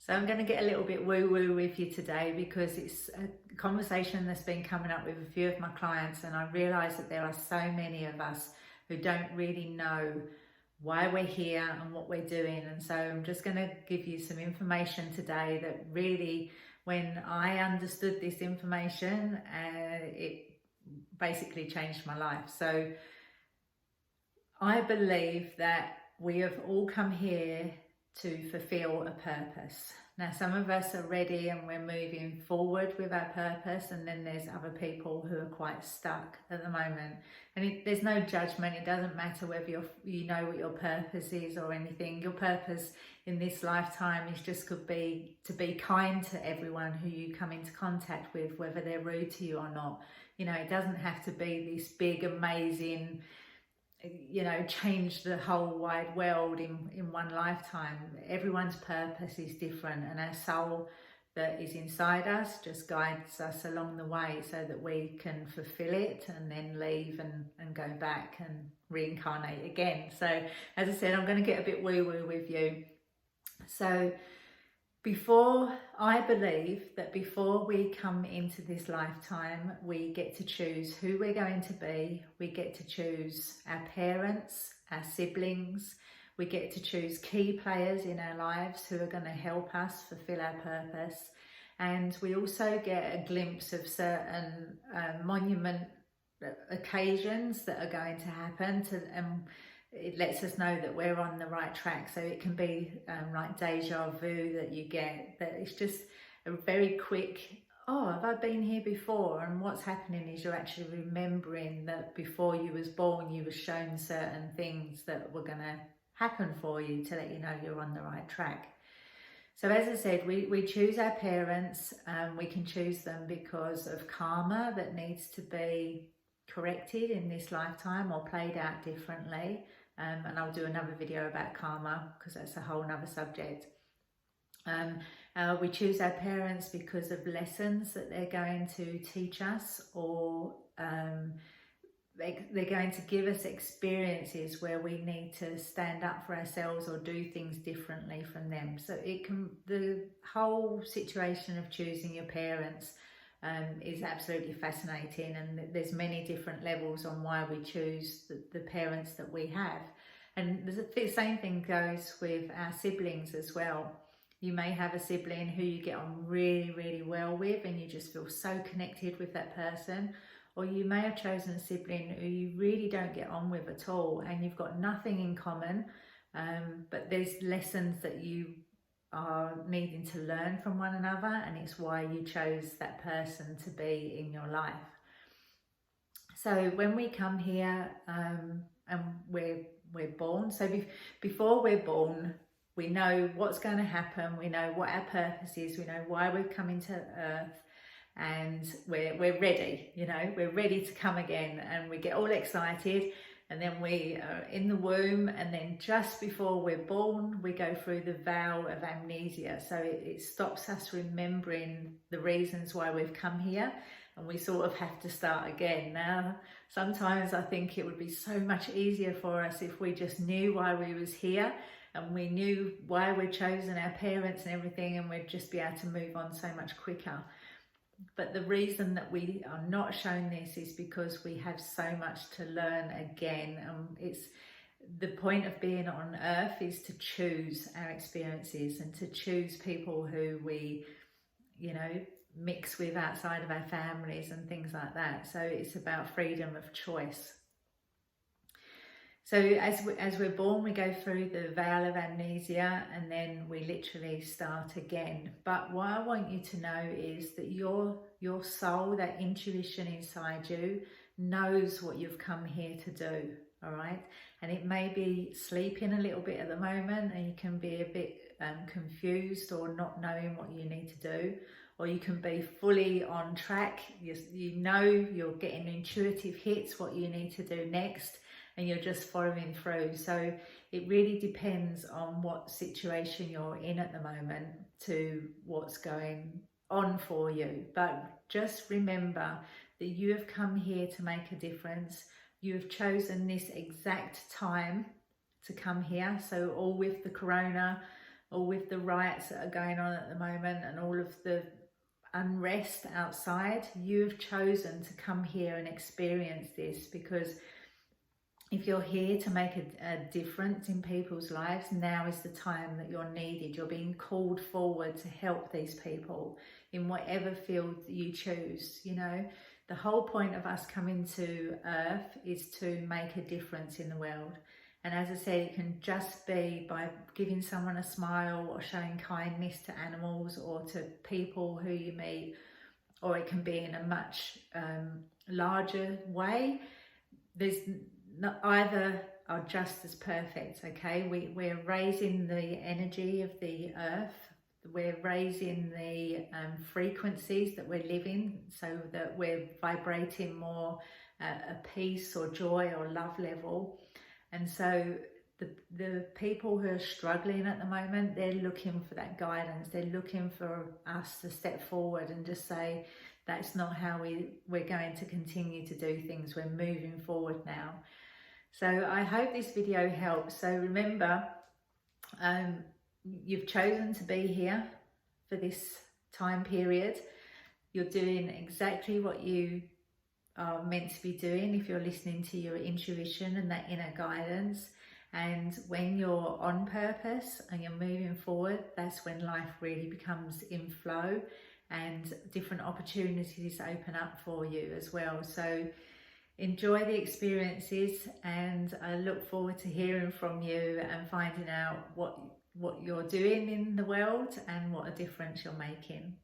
So I'm going to get a little bit woo-woo with you today because it's a conversation that's been coming up with a few of my clients, and I realise that there are so many of us who don't really know why we're here and what we're doing. And so I'm just going to give you some information today that really, when I understood this information, it basically changed my life. So I believe that we have all come here to fulfill a purpose. Now, some of us are ready and we're moving forward with our purpose, and then there's other people who are quite stuck at the moment. And there's no judgment. It doesn't matter whether you know what your purpose is or anything. Your purpose in this lifetime is just could be to be kind to everyone who you come into contact with, whether they're rude to you or not. You know, it doesn't have to be this big, amazing, change the whole wide world in one lifetime. Everyone's purpose is different, and our soul that is inside us just guides us along the way so that we can fulfill it and then leave and go back and reincarnate again. So as I said, I'm going to get a bit woo-woo with you. So I believe that before we come into this lifetime, we get to choose who we're going to be. We get to choose our parents, our siblings. We get to choose key players in our lives who are going to help us fulfill our purpose. And we also get a glimpse of certain monument occasions that are going to happen it lets us know that we're on the right track. So it can be like deja vu that you get, that it's just a very quick, oh, have I been here before? And what's happening is you're actually remembering that before you was born, you were shown certain things that were going to happen for you to let you know you're on the right track. So as I said, we choose our parents. We can choose them because of karma that needs to be corrected in this lifetime or played out differently. And I'll do another video about karma because that's a whole nother subject. We choose our parents because of lessons that they're going to teach us, or they're going to give us experiences where we need to stand up for ourselves or do things differently from them. So the whole situation of choosing your parents is absolutely fascinating, and there's many different levels on why we choose the parents that we have. And the same thing goes with our siblings as well. You may have a sibling who you get on really, really well with and you just feel so connected with that person, or you may have chosen a sibling who you really don't get on with at all and you've got nothing in common, but there's lessons that you are needing to learn from one another, and it's why you chose that person to be in your life. So when we come here and we're born, so before we're born, we know what's going to happen, we know what our purpose is, we know why we've come into earth, and we're ready, we're ready to come again, and we get all excited. And then we are in the womb, and then just before we're born, we go through the vow of amnesia. So it stops us remembering the reasons why we've come here, and we sort of have to start again. Now, sometimes I think it would be so much easier for us if we just knew why we was here, and we knew why we'd chosen our parents and everything, and we'd just be able to move on so much quicker. But the reason that we are not shown this is because we have so much to learn again. It's the point of being on earth is to choose our experiences and to choose people who we, mix with outside of our families and things like that. So it's about freedom of choice. So as we're born, we go through the veil of amnesia, and then we literally start again. But what I want you to know is that your soul, that intuition inside you, knows what you've come here to do, all right? And it may be sleeping a little bit at the moment, and you can be a bit confused or not knowing what you need to do, or you can be fully on track. You're getting intuitive hits what you need to do next, and you're just following through. So it really depends on what situation you're in at the moment to what's going on for you. But just remember that you have come here to make a difference. You have chosen this exact time to come here. So all with the corona or with the riots that are going on at the moment and all of the unrest outside, you've chosen to come here and experience this, because if you're here to make a difference in people's lives, now is the time that you're needed. You're being called forward to help these people in whatever field you choose. You know, the whole point of us coming to Earth is to make a difference in the world. And as I said, it can just be by giving someone a smile or showing kindness to animals or to people who you meet, or it can be in a much larger way. There's not, either are just as perfect, okay? We're raising the energy of the earth, we're raising the frequencies that we're living, so that we're vibrating more a peace or joy or love level. And so the people who are struggling at the moment, they're looking for that guidance. They're looking for us to step forward and just say, that's not how we're going to continue to do things. We're moving forward now. So I hope this video helps. So remember, you've chosen to be here for this time period. You're doing exactly what you are meant to be doing if you're listening to your intuition and that inner guidance. And when you're on purpose and you're moving forward, that's when life really becomes in flow and different opportunities open up for you as well. So enjoy the experiences, and I look forward to hearing from you and finding out what you're doing in the world and what a difference you're making.